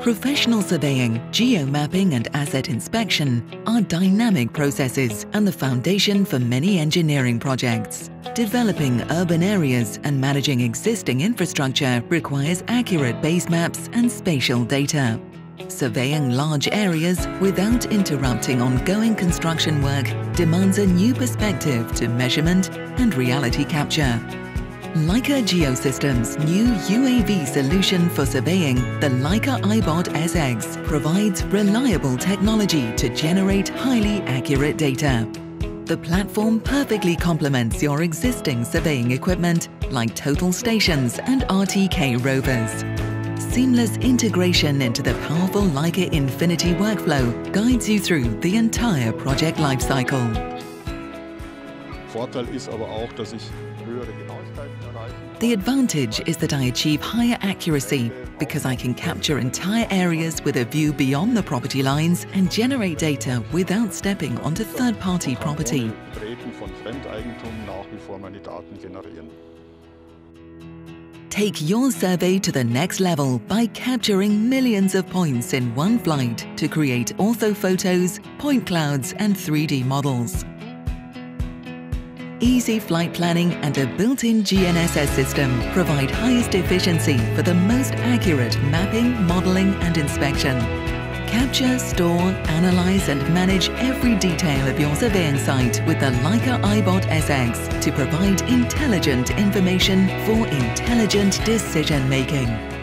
Professional surveying, geomapping and asset inspection are dynamic processes and the foundation for many engineering projects. Developing urban areas and managing existing infrastructure requires accurate base maps and spatial data. Surveying large areas without interrupting ongoing construction work demands a new perspective to measurement and reality capture. Leica Geosystems' new UAV solution for surveying, the Leica Aibot SX, provides reliable technology to generate highly accurate data. The platform perfectly complements your existing surveying equipment like total stations and RTK rovers. Seamless integration into the powerful Leica Infinity workflow guides you through the entire project lifecycle. Vorteil ist aber auch, dass ich höhere Genauigkeiten erreiche. The advantage is that I achieve higher accuracy because I can capture entire areas with a view beyond the property lines and generate data without stepping onto third-party property. Ohne Betreten von Fremdeigentum nach wie vor meine Daten generieren. Take your survey to the next level by capturing millions of points in one flight to create orthophotos, point clouds and 3D models. Easy flight planning and a built-in GNSS system provide highest efficiency for the most accurate mapping, modeling and inspection. Capture, store, analyze and manage every detail of your surveying site with the Leica Aibot SX to provide intelligent information for intelligent decision-making.